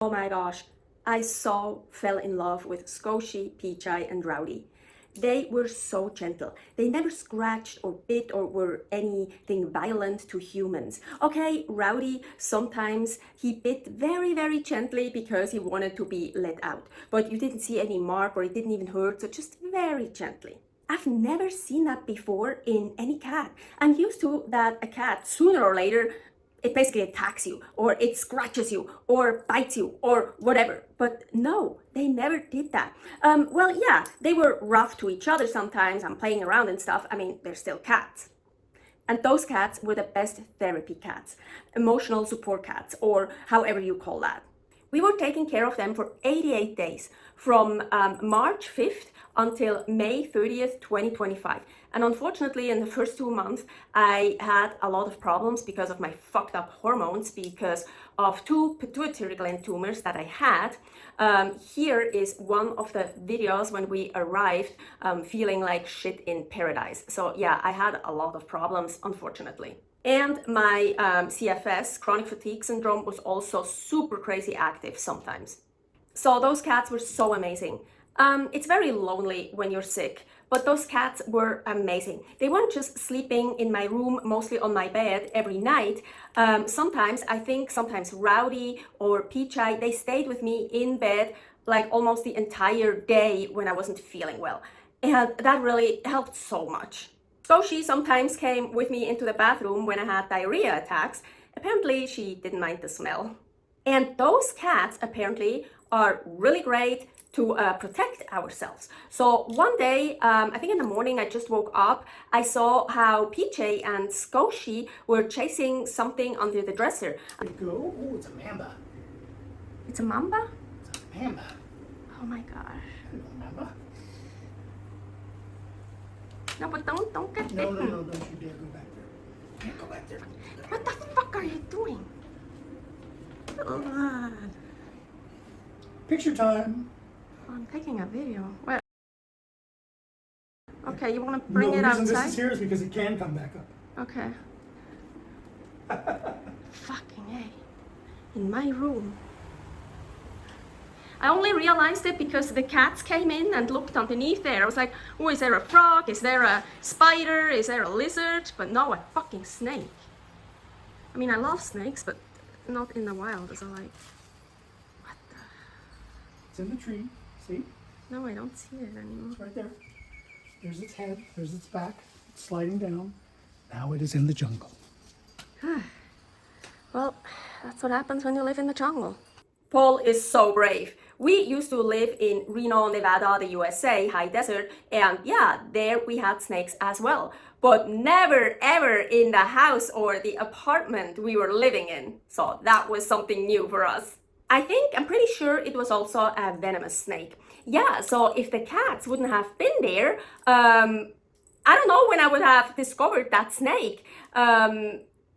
Oh my gosh, I so fell in love with Scoshi, Peachai, and Rowdy. They were so gentle. They never scratched or bit or were anything violent to humans. Okay, Rowdy, sometimes he bit very, very gently because he wanted to be let out. But you didn't see any mark or it didn't even hurt, so just very gently. I've never seen that before in any cat. I'm used to that a cat, sooner or later, it basically attacks you, or it scratches you, or bites you, or whatever. But no, they never did that. Well, yeah, they were rough to each other sometimes and playing around and stuff. I mean, they're still cats. And those cats were the best therapy cats, emotional support cats, or however you call that. We were taking care of them for 88 days, from March 5th until May 30th, 2025. And unfortunately, in the first 2 months, I had a lot of problems because of my fucked up hormones, because of 2 pituitary gland tumors that I had. Here is one of the videos when we arrived, feeling like shit in paradise. So yeah, I had a lot of problems, unfortunately. And my CFS, chronic fatigue syndrome, was also super crazy active sometimes. So those cats were so amazing. It's very lonely when you're sick, but those cats were amazing. They weren't just sleeping in my room, mostly on my bed every night. Sometimes Rowdy or Peachai, they stayed with me in bed like almost the entire day when I wasn't feeling well. And that really helped so much. Scoshi sometimes came with me into the bathroom when I had diarrhea attacks. Apparently, she didn't mind the smell. And those cats apparently are really great to protect ourselves. So one day, I think in the morning, I just woke up, I saw how Peachai and Scoshi were chasing something under the dresser. There you go. Oh, it's a mamba. It's a mamba? It's a mamba. Oh my gosh. Hello, mamba. No, but don't get No, bitten. don't you dare go back there. Can't go back there. What the fuck are you doing? God. Picture time. I'm taking a video. Well, okay, you want to bring it the reason outside? this is here is because it can come back up. Okay. Fucking A. In my room. I only realized it because the cats came in and looked underneath there. I was like, oh, is there a frog? Is there a spider? Is there a lizard? But no, a fucking snake. I mean, I love snakes, but not in the wild. So like, what the? It's in the tree. See? No, I don't see it anymore. It's right there. There's its head. There's its back. It's sliding down. Now it is in the jungle. Well, that's what happens when you live in the jungle. Paul is so brave. We used to live in Reno, Nevada, the USA, high desert, and yeah, there we had snakes as well. But never ever in the house or the apartment we were living in. So that was something new for us. I'm pretty sure it was also a venomous snake. Yeah, so if the cats wouldn't have been there, I don't know when I would have discovered that snake.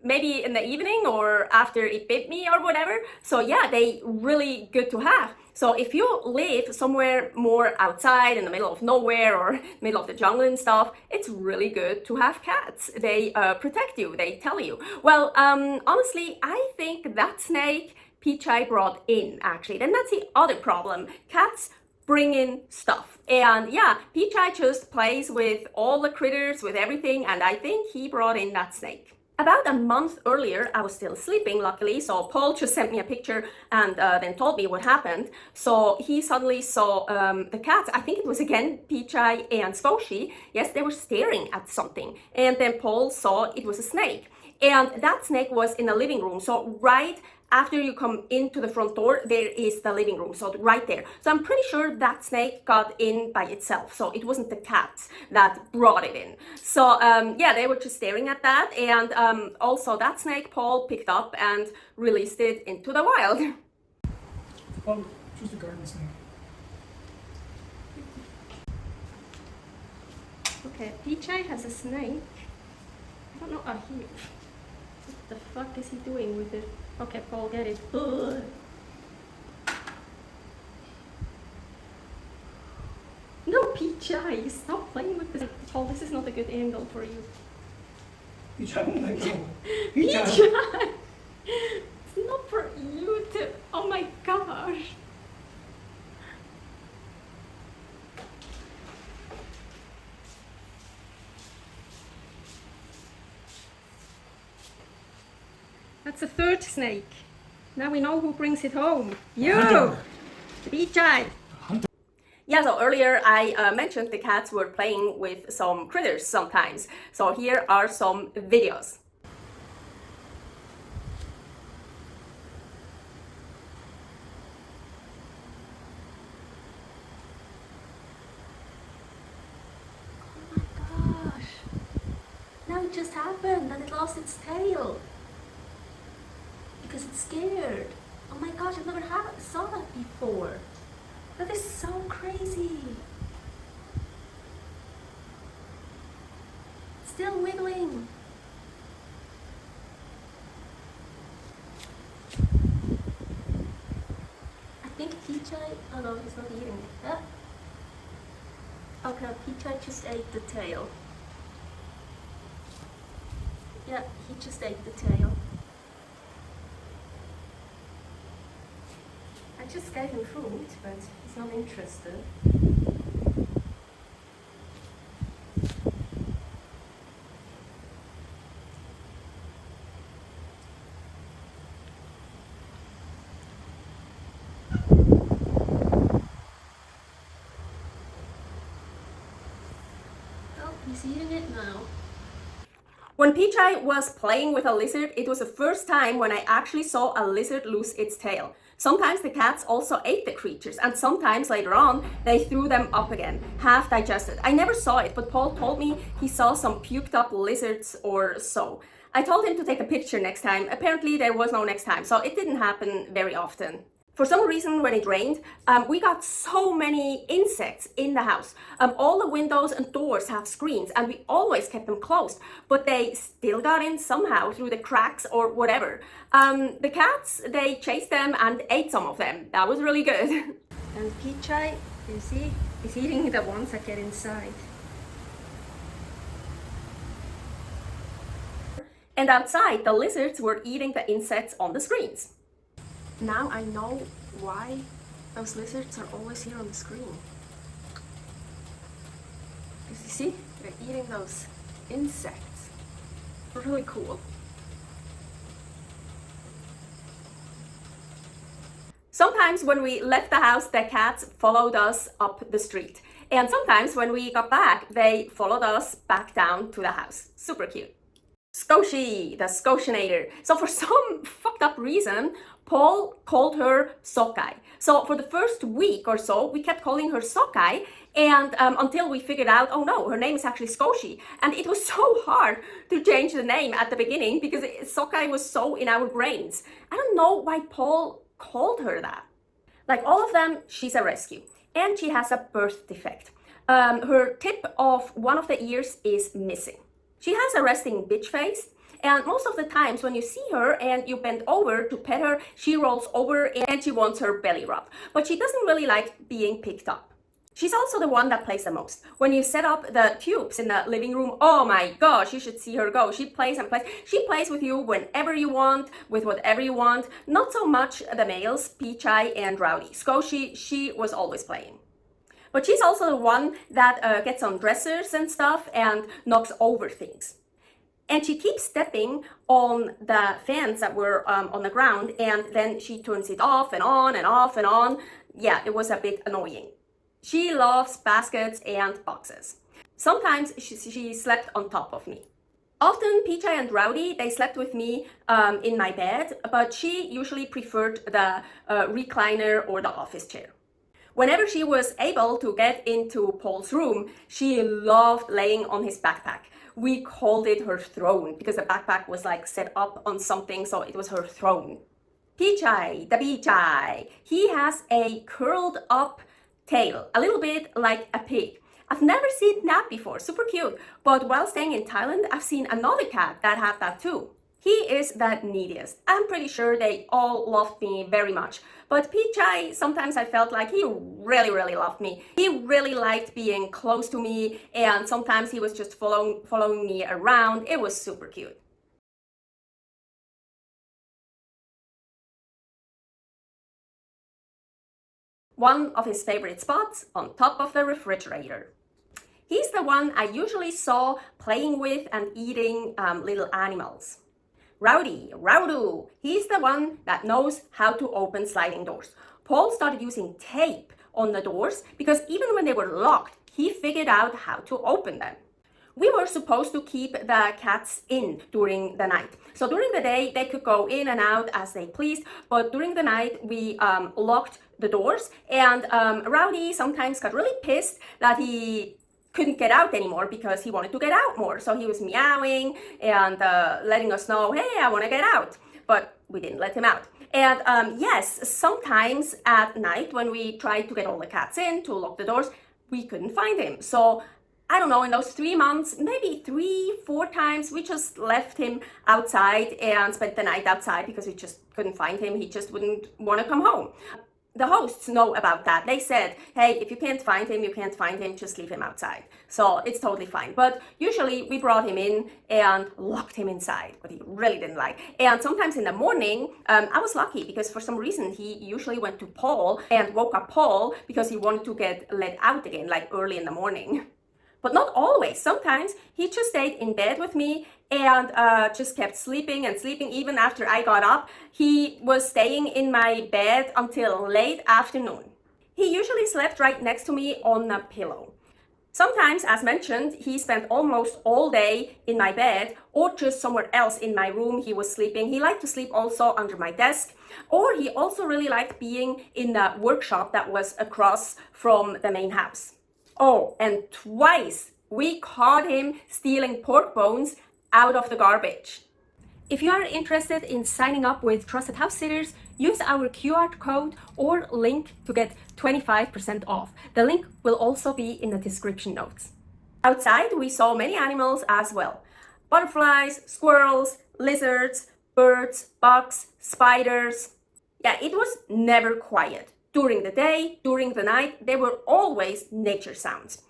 Maybe in the evening or after it bit me or whatever. So yeah, they really good to have. So if you live somewhere more outside in the middle of nowhere or middle of the jungle and stuff, it's really good to have cats. They protect you, they tell you. Well, honestly, I think that snake Peachai brought in actually. Then that's the other problem. Cats bring in stuff. And yeah, Peachai just plays with all the critters, with everything, and I think he brought in that snake. About a month earlier, I was still sleeping, luckily, so Paul just sent me a picture and then told me what happened. So he suddenly saw the cats. I think it was again Peachai and Scoshi. Yes, they were staring at something. And then Paul saw it was a snake. And that snake was in the living room. So right after you come into the front door, there is the living room, so right there. So I'm pretty sure that snake got in by itself. So it wasn't the cats that brought it in. So yeah, they were just staring at that. And also that snake Paul picked up and released it into the wild. Oh, just a garden snake. Okay, Peachai has a snake. I don't know, here. What the fuck is he doing with it? Okay, Paul, get it. Ugh. No, Peachai, stop playing with this. Paul, this is not a good angle for you. Peachai won't let go. Peachai! It's not for you to... Oh my god. That's the third snake. Now we know who brings it home. You! Hunter. The Pichai! Hunter. Yeah, so earlier I mentioned the cats were playing with some critters sometimes. So here are some videos. Oh my gosh! Now it just happened that it lost its tail. Because it's scared. Oh my gosh, I've never saw that before. That is so crazy. Still wiggling. I think Pichai, oh no, he's not eating it. Okay, Pichai just ate the tail. Yeah, he just ate the tail. I just gave him food, but he's not interested. Oh, he's eating it now. When Pichai was playing with a lizard, it was the first time when I actually saw a lizard lose its tail. Sometimes the cats also ate the creatures, and sometimes later on they threw them up again, half digested. I never saw it, but Paul told me he saw some puked up lizards or so. I told him to take a picture next time. Apparently there was no next time, so it didn't happen very often. For some reason, when it rained, we got so many insects in the house. All the windows and doors have screens, and we always kept them closed, but they still got in somehow through the cracks or whatever. The cats, they chased them and ate some of them. That was really good. And Pichai, you see, is eating the ones that get inside. And outside, the lizards were eating the insects on the screens. Now I know why those lizards are always here on the screen. Because you see, they're eating those insects. Really cool. Sometimes when we left the house, the cats followed us up the street. And sometimes when we got back, they followed us back down to the house. Super cute. Scoshi, the Scotianator. So for some fucked up reason, Paul called her Sokai. So for the first week or so, we kept calling her Sokai, and until we figured out, oh no, her name is actually Scoshi. And it was so hard to change the name at the beginning because Sokai was so in our brains. I don't know why Paul called her that. Like all of them, she's a rescue, and she has a birth defect. Her tip of one of the ears is missing. She has a resting bitch face, and most of the times when you see her and you bend over to pet her, she rolls over and she wants her belly rub. But she doesn't really like being picked up. She's also the one that plays the most. When you set up the tubes in the living room, oh my gosh, you should see her go. She plays and plays. She plays with you whenever you want, with whatever you want. Not so much the males, Pichai and Rowdy. Scoshi, she was always playing. But she's also the one that gets on dressers and stuff and knocks over things. And she keeps stepping on the fans that were on the ground, and then she turns it off and on and off and on. Yeah, it was a bit annoying. She loves baskets and boxes. Sometimes she slept on top of me. Often Pichai and Rowdy, they slept with me in my bed, but she usually preferred the recliner or the office chair. Whenever she was able to get into Paul's room, she loved laying on his backpack. We called it her throne because the backpack was like set up on something, so it was her throne. Pichai, the Pichai, he has a curled up tail, a little bit like a pig. I've never seen that before, super cute. But while staying in Thailand, I've seen another cat that had that too. He is the neediest. I'm pretty sure they all loved me very much. But Pichai, sometimes I felt like he really loved me. He really liked being close to me, and sometimes he was just following me around. It was super cute. One of his favorite spots on top of the refrigerator. He's the one I usually saw playing with and eating little animals. Rowdo, he's the one that knows how to open sliding doors. Paul started using tape on the doors because even when they were locked, he figured out how to open them. We were supposed to keep the cats in during the night. So during the day, they could go in and out as they pleased, but during the night, we locked the doors, and Rowdy sometimes got really pissed that he couldn't get out anymore because he wanted to get out more. So he was meowing and letting us know, hey, I want to get out. But we didn't let him out. And yes, sometimes at night when we tried to get all the cats in to lock the doors, we couldn't find him. So I don't know, in those 3 months, maybe 3-4 times, we just left him outside and spent the night outside because we just couldn't find him. He just wouldn't want to come home. The hosts know about that. They said, hey, if you can't find him, you can't find him, just leave him outside. So it's totally fine. But usually we brought him in and locked him inside, what he really didn't like. And sometimes in the morning, I was lucky because for some reason he usually went to Paul and woke up Paul because he wanted to get let out again, like early in the morning. But not always. Sometimes he just stayed in bed with me and just kept sleeping and sleeping even after I got up. He was staying in my bed until late afternoon. He usually slept right next to me on a pillow. Sometimes, as mentioned, he spent almost all day in my bed or just somewhere else in my room. He was sleeping. He liked to sleep also under my desk, or he also really liked being in the workshop that was across from the main house. Oh, and twice we caught him stealing pork bones out of the garbage. If you are interested in signing up with Trusted House Sitters, use our QR code or link to get 25% off. The link will also be in the description notes. Outside, we saw many animals as well. Butterflies, squirrels, lizards, birds, bugs, spiders. Yeah, it was never quiet. During the day, during the night, there were always nature sounds.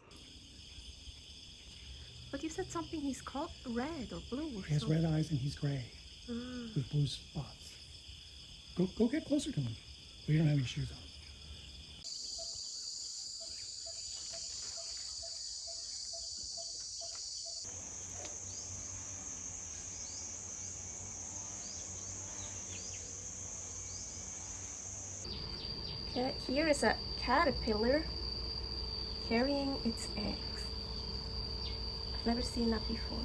But you said something, he's called red or blue or He has red eyes and he's gray with blue spots. Go get closer to him. We don't have any shoes on. Okay, here is a caterpillar carrying its eggs. I've never seen that before.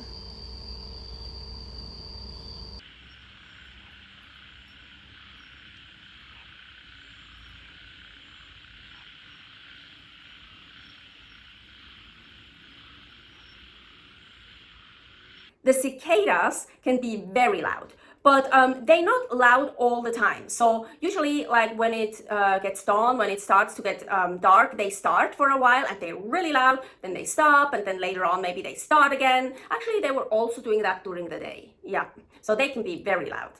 The cicadas can be very loud, but they're not loud all the time. So usually, like when it gets dawn, when it starts to get dark, they start for a while and they're really loud, then they stop, and then later on maybe they start again. Actually, they were also doing that during the day. Yeah, so they can be very loud.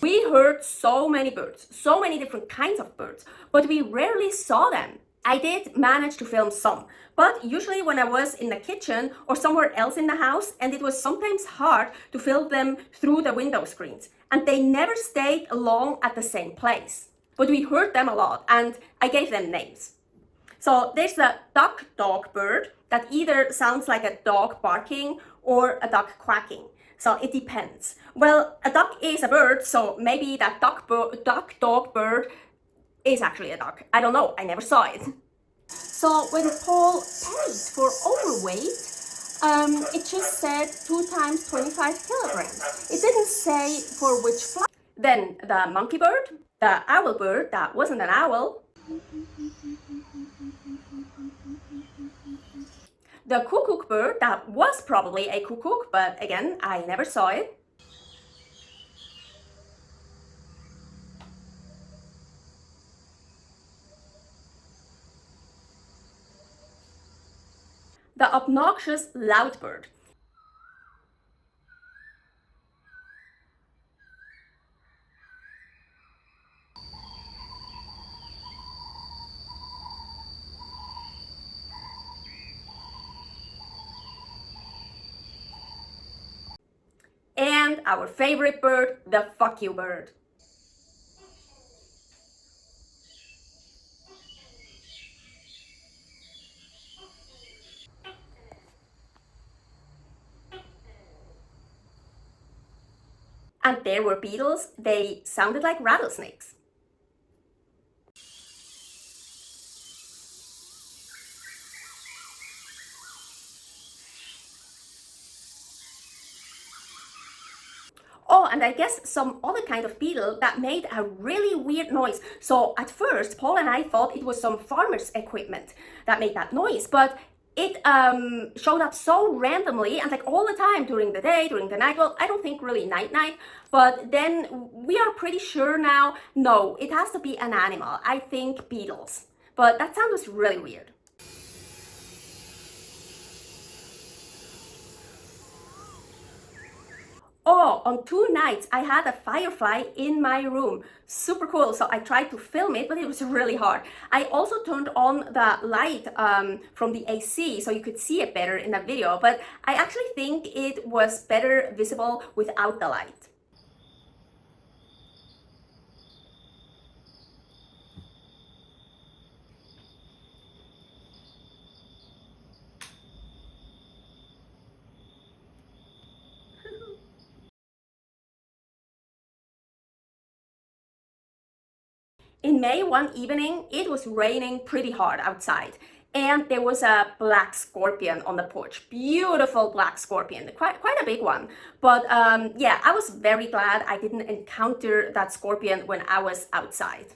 We heard so many birds, so many different kinds of birds, but we rarely saw them. I did manage to film some, but usually when I was in the kitchen or somewhere else in the house, and it was sometimes hard to film them through the window screens, and they never stayed long at the same place. But we heard them a lot, and I gave them names. So there's the duck dog bird that either sounds like a dog barking or a duck quacking. So it depends. Well, a duck is a bird, so maybe that duck dog bird is actually a duck. I don't know, I never saw it. So when Paul paid for overweight, it just said 2 times 25 kilograms. It didn't say for which flight. Then the monkey bird, the owl bird that wasn't an owl, the cuckoo bird that was probably a cuckoo, but again, I never saw it. The obnoxious loud bird. And our favorite bird, the fuck you bird. And there were beetles. They sounded like rattlesnakes. Oh, and I guess some other kind of beetle that made a really weird noise. So at first, Paul and I thought it was some farmer's equipment that made that noise, but it showed up so randomly and like all the time during the day, during the night. Well, I don't think really night, but then we are pretty sure now, no, it has to be an animal. I think beetles. But that sound was really weird. Oh, on 2 nights I had a firefly in my room. Super cool. So I tried to film it, but it was really hard. I also turned on the light from the AC so you could see it better in the video, but I actually think it was better visible without the light. In May, one evening, it was raining pretty hard outside, and there was a black scorpion on the porch. Beautiful black scorpion, quite a big one. But yeah, I was very glad I didn't encounter that scorpion when I was outside.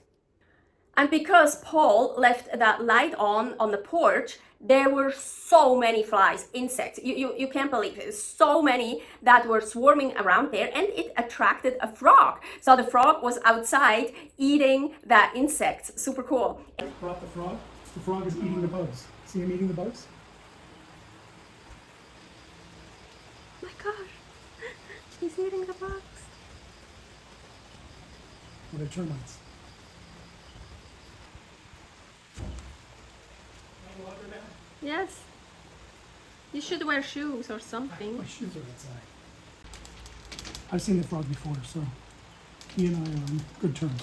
And because Paul left that light on the porch, there were so many flies, insects. You can't believe it. So many that were swarming around there, and it attracted a frog. So the frog was outside eating the insects. Super cool. I brought the frog. The frog is eating the bugs. See him eating the bugs? Oh my gosh, he's eating the bugs. Well, they're termites. Yes. You should wear shoes or something. My shoes are outside. I've seen the frog before, so he and I are on good terms.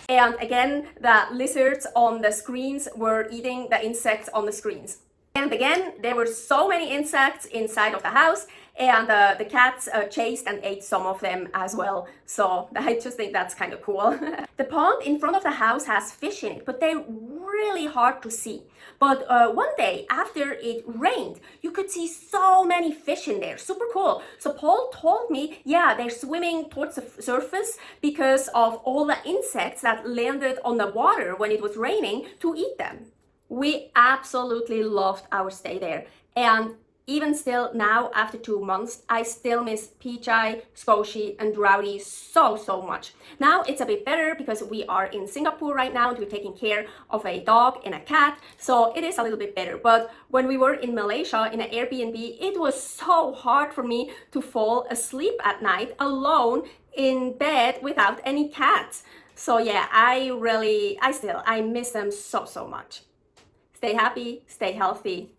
And again, the lizards on the screens were eating the insects on the screens. And again, there were so many insects inside of the house, and the cats chased and ate some of them as well. So I just think that's kind of cool. The pond in front of the house has fish in it, but they're really hard to see. But one day after it rained, you could see so many fish in there. Super cool. So Paul told me, yeah, they're swimming towards the surface because of all the insects that landed on the water when it was raining to eat them. We absolutely loved our stay there, and even still now after 2 months, I still miss Pichai, Skoshi and Rowdy so much. Now it's a bit better because we are in Singapore right now and we're taking care of a dog and a cat, so it is a little bit better. But when we were in Malaysia in an Airbnb, it was so hard for me to fall asleep at night alone in bed without any cats. So yeah, I miss them so much. Stay happy, stay healthy.